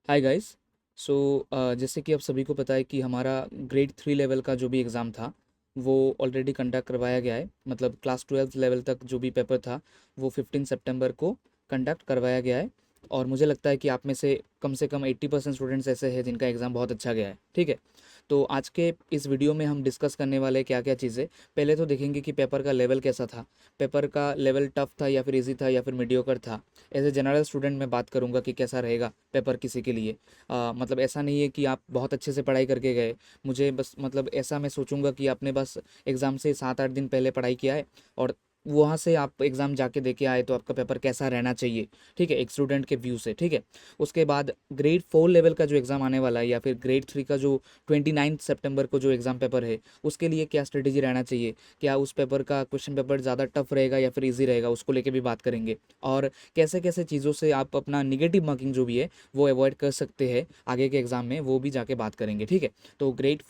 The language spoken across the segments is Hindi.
Hi guys. सो जैसे कि आप सभी को पता है कि हमारा ग्रेड 3 लेवल का जो भी एग्ज़ाम था वो ऑलरेडी कंडक्ट करवाया गया है। मतलब क्लास 12 लेवल तक जो भी पेपर था वो 15 सितंबर को कंडक्ट करवाया गया है। और मुझे लगता है कि आप में से कम 80% स्टूडेंट्स ऐसे हैं जिनका एग्ज़ाम बहुत अच्छा गया है। ठीक है। तो आज के इस वीडियो में हम डिस्कस करने वाले क्या क्या चीज़ें। पहले तो देखेंगे कि पेपर का लेवल कैसा था। पेपर का लेवल टफ था या फिर इजी था या फिर मीडियोकर था। एज ए जनरल स्टूडेंट मैं बात करूंगा कि कैसा रहेगा पेपर किसी के लिए। मतलब ऐसा नहीं है कि आप बहुत अच्छे से पढ़ाई करके गए। मुझे बस मतलब ऐसा मैं सोचूंगा कि आपने बस एग्ज़ाम से 7-8 दिन पहले पढ़ाई किया है और वहाँ से आप एग्ज़ाम जाके दे के आए तो आपका पेपर कैसा रहना चाहिए। ठीक है, एक स्टूडेंट के व्यू से। ठीक है। उसके बाद ग्रेड 4 लेवल का जो एग्ज़ाम आने वाला है या फिर ग्रेड 3 का जो 29 सितंबर को जो एग्ज़ाम पेपर है उसके लिए क्या स्ट्रेटेजी रहना चाहिए। क्या उस पेपर का क्वेश्चन पेपर ज़्यादा टफ रहेगा या फिर ईजी रहेगा, उसको लेके भी बात करेंगे। और कैसे कैसे चीज़ों से आप अपना निगेटिव मार्किंग जो भी है वो अवॉइड कर सकते हैं आगे के एग्ज़ाम में, वो भी जाके बात करेंगे। ठीक है। तो ग्रेड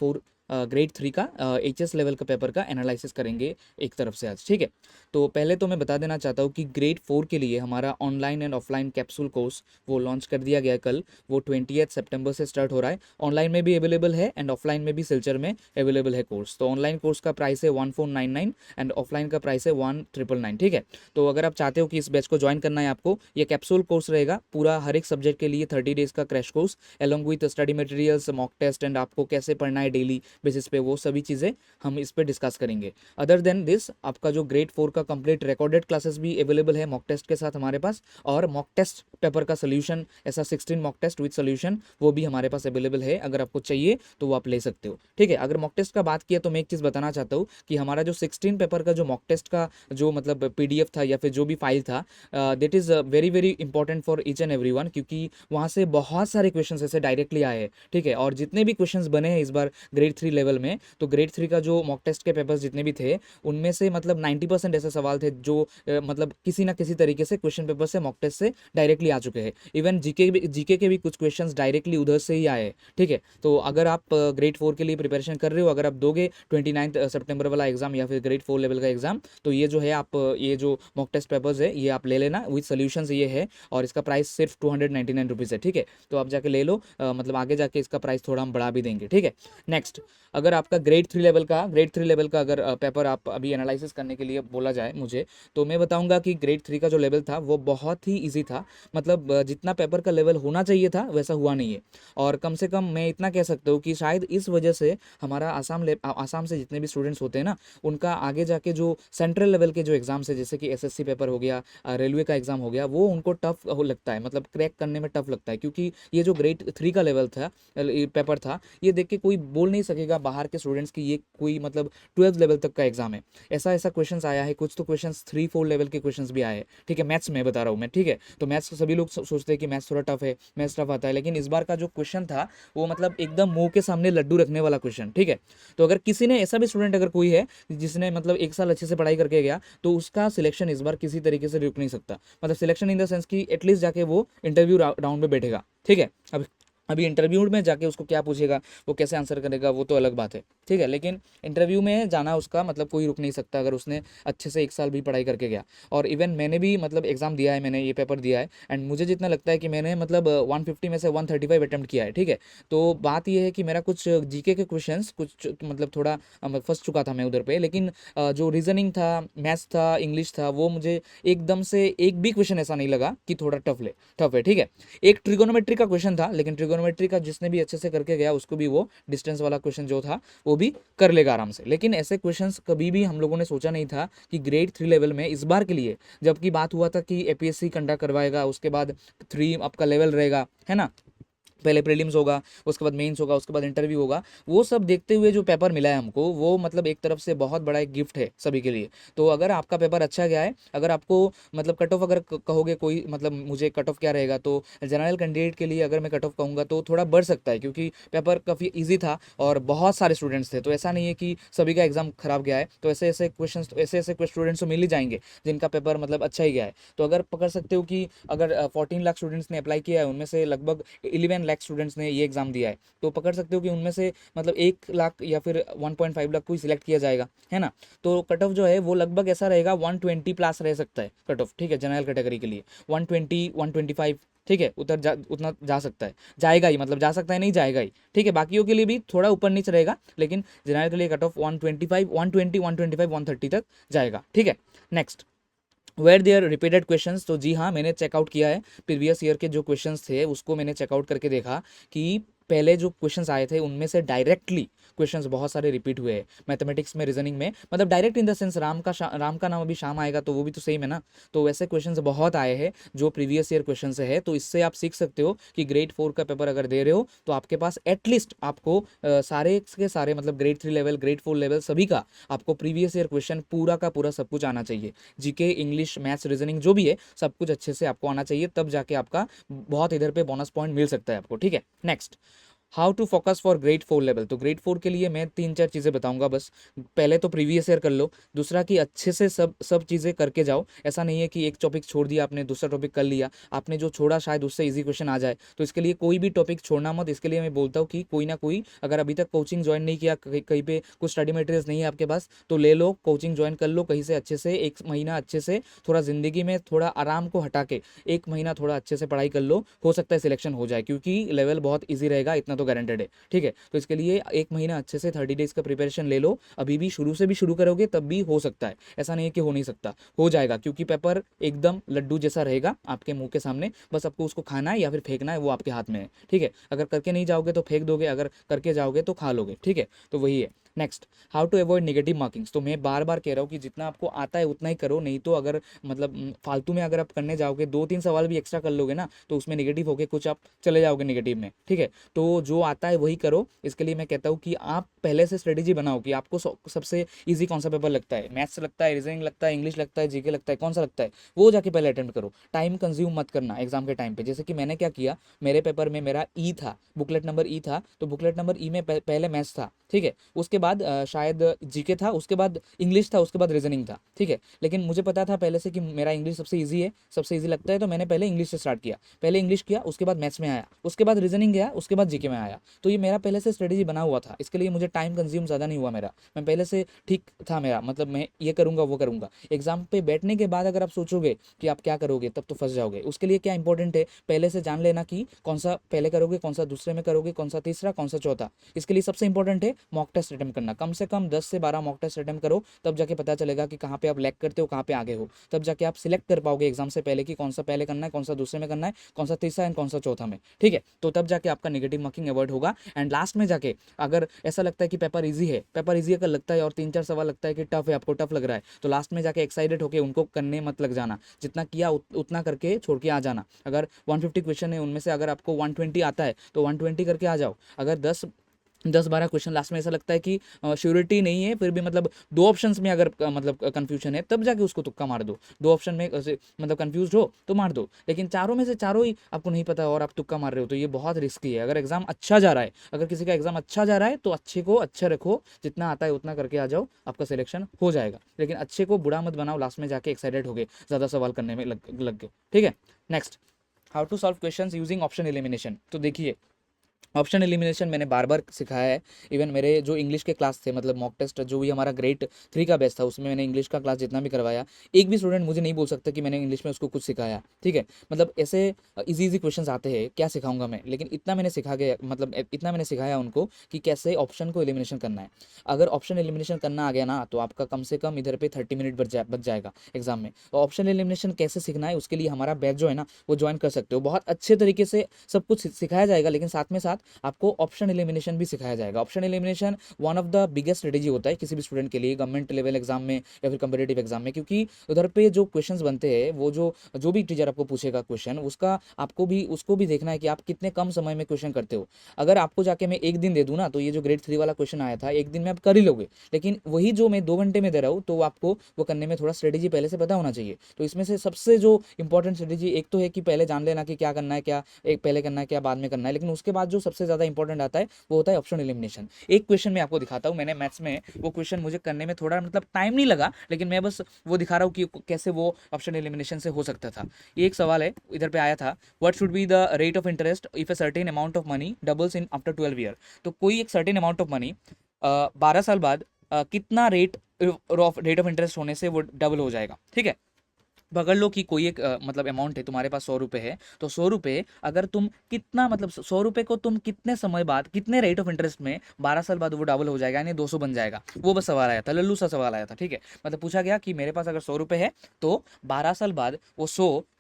3 का HS लेवल का पेपर का एनालिसिस करेंगे एक तरफ से आज। ठीक है। तो पहले तो मैं बता देना चाहता हूँ कि ग्रेड 4 के लिए हमारा online and offline capsule course वो लॉन्च कर दिया गया है कल। वो 20 सितंबर से स्टार्ट हो रहा है। ऑनलाइन में भी अवेलेबल है एंड ऑफलाइन में भी सिलचर में अवेलेबल है कोर्स। तो ऑनलाइन कोर्स का प्राइस है 1499 एंड ऑफलाइन का प्राइस है 1999। ठीक है। तो अगर आप चाहते हो कि इस बैच को ज्वाइन करना है आपको, ये कैप्सूल कोर्स रहेगा पूरा हर एक सब्जेक्ट के लिए 30 डेज का crash course along with study materials, mock test and आपको कैसे पढ़ना है डेली बेसिस पे, वो सभी चीज़ें हम इस पे डिस्कस करेंगे। अदर देन दिस आपका जो ग्रेड 4 का कंप्लीट रिकॉर्डेड क्लासेस भी अवेलेबल है मॉक टेस्ट के साथ हमारे पास। और मॉक टेस्ट पेपर का सोल्यूशन ऐसा 16 मॉक टेस्ट विद सोल्यूशन वो भी हमारे पास अवेलेबल है। अगर आपको चाहिए तो वो आप ले सकते हो। ठीक है। अगर मॉक टेस्ट का बात किया तो मैं एक चीज़ बताना चाहता हूँ कि हमारा जो 16 पेपर का जो मॉक टेस्ट का जो मतलब PDF था या फिर जो भी फाइल था, that is very very important for each and every one, क्योंकि वहाँ से बहुत सारे क्वेश्चन ऐसे डायरेक्टली आए हैं। ठीक है। और जितने भी क्वेश्चन बने हैं इस बार ग्रेड 3 लेवल में, तो ग्रेड 3 का जो मॉक टेस्ट के पेपर्स जितने भी थे उनमें से मतलब 90% ऐसे सवाल थे जो मतलब किसी ना किसी तरीके से क्वेश्चन पेपर से मॉक टेस्ट से डायरेक्टली आ चुके हैं। इवन जीके के भी कुछ क्वेश्चंस डायरेक्टली उधर से ही आए हैं। ठीक है। तो अगर आप ग्रेड 4 के लिए प्रिपरेशन कर रहे हो, अगर आप दोगे 29 सितंबर वाला एग्जाम या फिर ग्रेड 4 लेवल का एग्जाम, तो ये जो है आप ये जो मॉक टेस्ट पेपर्स है ये आप ले लेना विद सोल्यूशंस ये है। और इसका प्राइस सिर्फ 299 रुपीज़ है। ठीक है। तो आप जाके ले लो। मतलब आगे जाके इसका प्राइस थोड़ा हम बढ़ा भी देंगे। ठीक है। नेक्स्ट, अगर आपका ग्रेड 3 लेवल का अगर पेपर आप अभी एनालिसिस करने के लिए बोला जाए मुझे, तो मैं बताऊंगा कि ग्रेड 3 का जो लेवल था वो बहुत ही इजी था। मतलब जितना पेपर का लेवल होना चाहिए था वैसा हुआ नहीं है। और कम से कम मैं इतना कह सकता हूँ कि शायद इस वजह से हमारा आसाम से जितने भी स्टूडेंट्स होते हैं ना, उनका आगे जाके जो सेंट्रल लेवल के जो एग्जाम्स है जैसे कि SSC पेपर हो गया, रेलवे का एग्जाम हो गया, वो उनको टफ लगता है, मतलब क्रैक करने में टफ लगता है। क्योंकि ये जो ग्रेड 3 का लेवल था पेपर था, ये देख के कोई बोल नहीं सकेगा बाहर के स्टूडेंट्स की ये कोई मतलब 12 लेवल तक का एग्जाम है। ऐसा ऐसा क्वेश्चंस आया है, कुछ तो क्वेश्चंस 3-4 लेवल के क्वेश्चंस भी आए हैं। ठीक है। मैथ्स में बता रहा हूँ मैं। ठीक है। तो मैथ्स सभी लोग सोचते हैं कि मैथ्स थोड़ा टफ है, मैथ्स टफ आता है, लेकिन इस बार का जो क्वेश्चन था वो मतलब एकदम मुंह के सामने लड्डू रखने वाला क्वेश्चन। ठीक है। तो अगर किसी ने ऐसा भी स्टूडेंट अगर कोई है जिसने मतलब एक साल अच्छे से पढ़ाई करके गया, तो उसका सिलेक्शन इस बार किसी तरीके से रुक नहीं सकता। मतलब सिलेक्शन इन द सेंस कि एटलीस्ट जाके वो इंटरव्यू राउंड में बैठेगा। ठीक है। अब अभी इंटरव्यू में जाके उसको क्या पूछेगा, वो कैसे आंसर करेगा, वो तो अलग बात है। ठीक है। लेकिन इंटरव्यू में जाना उसका मतलब कोई रुक नहीं सकता अगर उसने अच्छे से एक साल भी पढ़ाई करके गया। और इवन मैंने भी मतलब एग्जाम दिया है, मैंने ये पेपर दिया है एंड मुझे जितना लगता है कि मैंने मतलब 150 में से 135 अटेम्प्ट किया है। ठीक है। तो बात ये है कि मेरा कुछ जीके के क्वेश्चंस कुछ मतलब थोड़ा फंस चुका था मैं उधर पे, लेकिन जो रीजनिंग था, मैथ्स था, इंग्लिश था, वो मुझे एकदम से एक भी क्वेश्चन ऐसा नहीं लगा कि थोड़ा टफ है। ठीक है। एक ट्रिगोनोमेट्री का क्वेश्चन था, लेकिन ट्रिगोनोमेट्री का जिसने भी अच्छे से करके गया उसको भी वो डिस्टेंस वाला क्वेश्चन जो था वो भी कर लेगा आराम से। लेकिन ऐसे क्वेश्चंस कभी भी हम लोगों ने सोचा नहीं था कि ग्रेड 3 लेवल में इस बार के लिए, जबकि बात हुआ था कि APSC कंडक्ट करवाएगा, उसके बाद 3 आपका लेवल रहेगा, है ना। पहले प्रीलिम्स होगा, उसके बाद मेंस होगा, उसके बाद इंटरव्यू होगा। वो सब देखते हुए जो पेपर मिला है हमको, वो मतलब एक तरफ से बहुत बड़ा एक गिफ्ट है सभी के लिए। तो अगर आपका पेपर अच्छा गया है, अगर आपको मतलब कट ऑफ अगर कहोगे कोई मतलब मुझे कट ऑफ क्या रहेगा, तो जनरल कैंडिडेट के लिए अगर मैं कट ऑफ कहूँगा तो थोड़ा बढ़ सकता है, क्योंकि पेपर काफ़ी ईजी था और बहुत सारे स्टूडेंट्स थे। तो ऐसा नहीं है कि सभी का एग्जाम खराब गया है। तो ऐसे ऐसे क्वेश्चन ऐसे ऐसे स्टूडेंट्स तो मिल ही जाएंगे जिनका पेपर मतलब अच्छा ही गया है। तो अगर पकड़ सकते हो कि अगर 14 लाख स्टूडेंट्स ने अप्लाई किया है, उनमें से लगभग 11 लाख स्टूडेंट्स ने ये एग्जाम दिया है, तो पकड़ सकते हो कि उनमें से मतलब 1 लाख या फिर 1.5 लाख को ही सिलेक्ट किया जाएगा, है ना। तो कट ऑफ जो है वो लगभग ऐसा रहेगा 120 प्लस रह सकता है कट ऑफ। ठीक है। जनरल कैटेगरी के लिए 120, 125, ठीक है, उतना जा सकता है, जाएगा ही, मतलब जा सकता है नहीं, जाएगा ही, ठीक है। बाकियों के लिए भी थोड़ा ऊपर नीचे रहेगा, लेकिन जनरल के लिए कट ऑफ 125, 120, 125, 130 तक जाएगा, ठीक है। Next, where there repeated questions, तो जी हाँ, मैंने चेकआउट किया है प्रीवियस ईयर के जो क्वेश्चंस थे उसको मैंने चेकआउट करके देखा कि पहले जो क्वेश्चंस आए थे उनमें से डायरेक्टली क्वेश्चंस बहुत सारे रिपीट हुए हैं मैथमेटिक्स में, रीजनिंग में, मतलब direct in the sense Ram का नाम अभी शाम आएगा तो वो भी तो सेम है ना, तो वैसे क्वेश्चंस बहुत आए हैं जो प्रीवियस ईयर क्वेश्चन है। तो इससे आप सीख सकते हो कि ग्रेड 4 का पेपर अगर दे रहे हो तो आपके पास एटलीस्ट आपको सारे के सारे, मतलब ग्रेड 3 लेवल, ग्रेड 4 लेवल, सभी का आपको प्रीवियस ईयर क्वेश्चन पूरा का पूरा सब कुछ आना चाहिए। जीके, इंग्लिश, मैथ्स, रीजनिंग जो भी है सब कुछ अच्छे से आपको आना चाहिए, तब जाके आपका बहुत इधर पे बोनस पॉइंट मिल सकता है आपको, ठीक है। Next, how to focus for grade 4 level, तो ग्रेड 4 के लिए मैं 3-4 चीज़ें बताऊंगा बस। पहले तो प्रीवियस ईयर कर लो, दूसरा कि अच्छे से सब सब चीज़ें करके जाओ। ऐसा नहीं है कि एक टॉपिक छोड़ दिया आपने, दूसरा टॉपिक कर लिया, आपने जो छोड़ा शायद उससे इजी क्वेश्चन आ जाए, तो इसके लिए कोई भी टॉपिक छोड़ना मत। इसके लिए मैं बोलता हूँ कि कोई ना कोई, अगर अभी तक कोचिंग ज्वाइन नहीं किया, कहीं पे कुछ स्टडी मटेरियल्स नहीं है आपके पास, तो ले लो, कोचिंग ज्वाइन कर लो कहीं से अच्छे से, 1 महीना अच्छे से थोड़ा ज़िंदगी में थोड़ा आराम को हटा के 1 महीना थोड़ा अच्छे से पढ़ाई कर लो, हो सकता है सिलेक्शन हो जाए, क्योंकि लेवल बहुत ईजी रहेगा, इतना तो गारंटेड है, ठीक है। तो इसके लिए 1 महीना अच्छे से 30 डेज का प्रिपरेशन ले लो। अभी भी शुरू से भी शुरू करोगे तब भी हो सकता है, ऐसा नहीं है कि हो नहीं सकता, हो जाएगा, क्योंकि पेपर एकदम लड्डू जैसा रहेगा आपके मुंह के सामने, बस आपको उसको खाना है या फिर फेंकना है, वो आपके हाथ में है, ठीक है। अगर करके नहीं जाओगे तो फेंक दोगे, अगर करके जाओगे तो खा लोगे, ठीक है। तो वही है। Next, how to avoid negative markings, तो मैं बार बार कह रहा हूँ कि जितना आपको आता है उतना ही करो, नहीं तो अगर मतलब फालतू में अगर आप करने जाओगे, 2-3 सवाल भी एक्स्ट्रा कर लोगे ना, तो उसमें नेगेटिव होके कुछ आप चले जाओगे नेगेटिव में, ठीक है। तो जो आता है वही करो। इसके लिए मैं कहता हूँ कि आप पहले से स्ट्रेटेजी बनाओ कि आपको सबसे ईजी कौन सा पेपर लगता है, मैथ्स लगता है, रीजनिंग लगता है, इंग्लिश लगता है, जीके लगता है, कौन सा लगता है, वो जाके पहले अटेम्प्ट करो। टाइम कंज्यूम मत करना एग्जाम के टाइम पे। जैसे कि मैंने क्या किया, मेरे पेपर में मेरा ई था, बुकलेट नंबर ई था, तो बुकलेट नंबर ई में पहले मैथ्स था, ठीक है, उसके बाद शायद जीके था, उसके बाद इंग्लिश था, उसके बाद रीजनिंग था, ठीक है। लेकिन मुझे पता था पहले से कि मेरा इंग्लिश सबसे ईजी है, सबसे ईजी लगता है, तो मैंने पहले इंग्लिश से स्टार्ट किया, पहले इंग्लिश किया, उसके बाद मैथ्स में आया, उसके बाद रीजनिंग गया, उसके बाद जीके में आया। तो ये मेरा पहले से स्ट्रेटेजी बना हुआ था, इसके लिए मुझे टाइम कंज्यूम ज़्यादा नहीं हुआ मेरा, मैं पहले से ठीक था मेरा, मतलब मैं ये करूँगा वो करूँगा। एग्जाम पे बैठने के बाद अगर आप सोचोगे कि आप क्या करोगे तब तो फंस जाओगे। उसके लिए क्या इंपॉर्टेंट है, पहले से जान लेना कि कौन सा पहले करोगे, कौन सा दूसरे में करोगे, कौन सा तीसरा, कौन सा चौथा। इसके लिए सबसे इंपॉर्टेंट है मॉक टेस्ट अटेम्प्ट करना, कम से कम 10 से 12 मॉक टेस्ट अटेम्प्ट करो, तब जाके पता चलेगा कि कहाँ पे आप लैग करते हो, कहाँ पे आगे हो, तब जाके आप सिलेक्ट कर पाओगे एग्जाम से पहले कि कौन सा पहले करना है, कौन सा दूसरे में करना है, कौन सा तीसरा एंड कौन सा चौथा में, ठीक है। तो तब जाके आपका नेगेटिव मार्किंग अवॉइड होगा। एंड लास्ट में जाके अगर ऐसा लगता है कि पेपर इजी है, पेपर इजी अगर लगता है और 3-4 सवाल लगता है कि टफ है, आपको टफ लग रहा है, तो लास्ट में जाके एक्साइटेड होकर उनको करने मत लग जाना, जितना किया उतना करके छोड़ के आ जाना। अगर 150 क्वेश्चन है, उनमें से अगर आपको 120 आता है तो 120 करके आ जाओ। अगर 10-12 क्वेश्चन लास्ट में ऐसा लगता है कि श्योरिटी नहीं है, फिर भी मतलब 2 ऑप्शंस में अगर मतलब कंफ्यूजन है, तब जाके उसको तुक्का मार दो। 2 ऑप्शन में मतलब कंफ्यूज हो तो मार दो, लेकिन चारों में से चारों ही आपको नहीं पता और आप तुक्का मार रहे हो तो ये बहुत रिस्की है। अगर एग्जाम अच्छा जा रहा है, अगर किसी का एग्जाम अच्छा जा रहा है तो अच्छे को अच्छा रखो, जितना आता है उतना करके आ जाओ, आपका सिलेक्शन हो जाएगा। लेकिन अच्छे को बुरा मत बनाओ, लास्ट में जाके एक्साइटेड हो गए, ज़्यादा सवाल करने में लग गए, ठीक है। Next, how to solve question using option elimination, तो देखिए ऑप्शन एलिमिनेशन मैंने बार बार सिखाया है। इवन मेरे जो इंग्लिश के क्लास थे, मतलब मॉक टेस्ट जो भी हमारा ग्रेड 3 का बेस्ट था, उसमें मैंने इंग्लिश का क्लास जितना भी करवाया, एक भी स्टूडेंट मुझे नहीं बोल सकता कि मैंने इंग्लिश में उसको कुछ सिखाया, ठीक है। मतलब ऐसे इजी इजी क्वेश्चन आते हैं, क्या सिखाऊंगा मैं, लेकिन इतना मैंने सिखा गया, मतलब इतना मैंने सिखाया उनको कि कैसे ऑप्शन को एलिमिनेशन करना है। अगर ऑप्शन एलिमिनेशन करना आ गया ना, तो आपका कम से कम इधर पे 30 मिनट बच जाएगा एग्जाम में। तो ऑप्शन एलिमिनेशन कैसे सीखना है, उसके लिए हमारा बैच जो है ना वो ज्वाइन कर सकते हो, बहुत अच्छे तरीके से सब कुछ सिखाया जाएगा, लेकिन साथ में साथ आपको ऑप्शन एलिमिनेशन भी सिखाया जाएगा। Option elimination one of the biggest strategy होता है किसी भी स्टूडेंट के लिए गवर्नमेंट लेवल एग्जाम में या फिर कंपटीटिव एग्जाम में, क्योंकि उधर पे जो क्वेश्चंस बनते हैं, वो जो भी टीचर आपको पूछेगा क्वेश्चन, उसका आपको भी उसको भी देखना है कि आप कितने कम समय में क्वेश्चन करते हो। अगर आपको जाके मैं एक दिन दे दूँ ना, तो ये जो ग्रेड 3 वाला क्वेश्चन आया था, एक दिन में आप कर ही लोगे, लेकिन वही जो मैं 2 घंटे में दे रहा हूँ, तो आपको वो करने में थोड़ा स्ट्रेटेजी पहले से पता होना चाहिए। तो इसमें से सबसे जो इंपॉर्टेंट स्ट्रेटेजी एक तो है कि पहले जान लेना कि क्या करना है, क्या एक पहले करना है, क्या बाद में करना है, लेकिन उसके बाद जो सबसे ज़्यादा इंपॉर्टेंट आता है वो होता है ऑप्शन एलिमिनेशन। एक क्वेश्चन मैं आपको दिखाता हूँ, मैंने मैथ्स में वो क्वेश्चन मुझे करने में थोड़ा मतलब टाइम नहीं लगा, लेकिन मैं बस वो दिखा रहा हूँ कि कैसे वो ऑप्शन एलिमिनेशन से हो सकता था। ये एक सवाल है, इधर पे आया था, what should be the rate of interest if a certain amount of money doubles in after 12 year. तो कोई एक सर्टेन अमाउंट ऑफ मनी 12 साल बाद कितना रेट ऑफ इंटरेस्ट होने से वो डबल हो जाएगा, ठीक है। पकड़ लो कि कोई एक मतलब अमाउंट है, तुम्हारे पास 100 रुपये है, तो 100 रुपये अगर तुम कितना मतलब 100 रुपये को तुम कितने समय बाद कितने रेट ऑफ इंटरेस्ट में 12 साल बाद वो डबल हो जाएगा, यानी 200 बन जाएगा, वो बस सवाल आया था, लल्लू सा सवाल आया था, ठीक है। मतलब पूछा गया कि मेरे पास अगर 100 रुपये है तो 12 साल बाद वो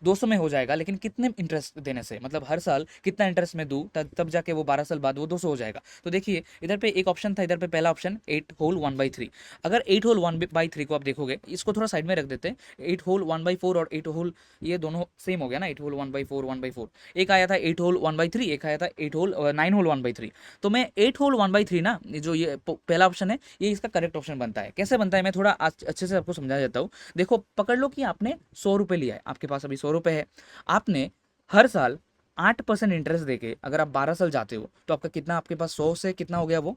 200 में हो जाएगा, लेकिन कितने इंटरेस्ट देने से, मतलब हर साल कितना इंटरेस्ट में दूँ तब जाके वो 12 साल बाद वो 200 हो जाएगा। तो देखिए इधर पे एक ऑप्शन था, इधर पे पहला ऑप्शन 8 होल 1/3। अगर 8 होल 1/3 को आप देखोगे, इसको थोड़ा साइड में रख देते हैं, 8 होल 1/4 और 8 होल ये दोनों सेम हो गया ना, 8 होल 1/4 1/4। एक आया था 8 होल 1/3, एक आया था 8 होल 9 होल 1/3। तो मैं 8 होल 1/3 ना, ये जो ये पहला ऑप्शन है ये इसका करेक्ट ऑप्शन बनता है। कैसे बनता है मैं थोड़ा अच्छे से आपको समझा देता हूँ। देखो पकड़ लो कि आपने 100 रुपये लिया है, आपके पास अभी 100 रुपये है, आपने हर साल 8% इंटरेस्ट देके अगर आप 12 साल जाते हो तो आपका कितना, आपके पास 100 से कितना हो गया वो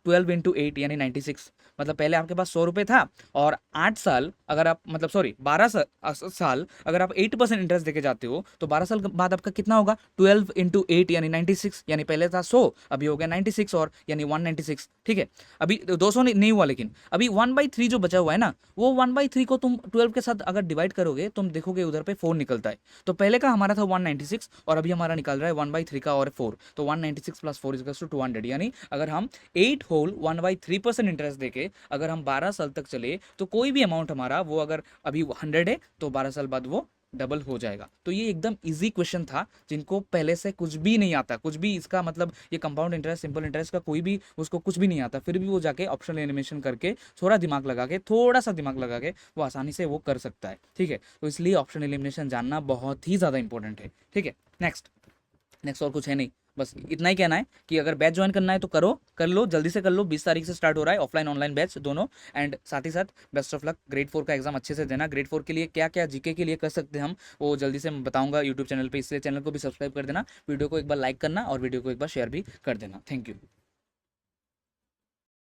12 × 8 यानी 96। मतलब पहले आपके पास 100 रुपये था और 8 साल अगर आप मतलब सॉरी 12 साल अगर आप 8% इंटरेस्ट देके जाते हो तो 12 साल बाद आपका कितना होगा 12 × 8 यानी 96, यानी पहले था 100 अभी हो गया 96 और यानी 196, ठीक है। अभी 200 नहीं हुआ, लेकिन अभी 1/3 जो बचा हुआ है ना, वो 1/3 को तुम 12 के साथ अगर डिवाइड करोगे तुम देखोगे उधर पे 4 निकलता है। तो पहले का हमारा था 196 और अभी हमारा निकल रहा है 1/3 का और 4, तो 196 + 4 = 200। यानी अगर हम 8 होल 1/3% इंटरेस्ट देके अगर हम 12 साल तक चले तो कोई भी अमाउंट हमारा वो अगर अभी 100 है तो 12 साल बाद वो डबल हो जाएगा। तो ये एकदम इजी क्वेश्चन था, जिनको पहले से कुछ भी नहीं आता, कुछ भी इसका मतलब ये कंपाउंड इंटरेस्ट सिंपल इंटरेस्ट का कोई भी उसको कुछ भी नहीं आता, फिर भी वो जाके ऑप्शनल एलिमिनेशन करके थोड़ा दिमाग लगा के, थोड़ा सा दिमाग लगा के वो आसानी से वो कर सकता है, ठीक है। तो इसलिए ऑप्शनल एलिमिनेशन जानना बहुत ही ज़्यादा इंपॉर्टेंट है, ठीक है। नेक्स्ट और कुछ है नहीं, बस इतना ही कहना है कि अगर बैच ज्वाइन करना है तो करो, कर लो, जल्दी से कर लो। 20 तारीख से स्टार्ट हो रहा है ऑफलाइन ऑनलाइन बैच दोनों। एंड साथ ही साथ बेस्ट ऑफ लक, ग्रेड 4 का एग्जाम अच्छे से देना। ग्रेड 4 के लिए क्या क्या जीके के लिए कर सकते हैं हम, वो जल्दी से मैं बताऊंगा यूट्यूब चैनल पे, इसलिए चैनल को भी सब्सक्राइब कर देना, वीडियो को एक बार लाइक करना और वीडियो को एक बार शेयर भी कर देना। Thank you.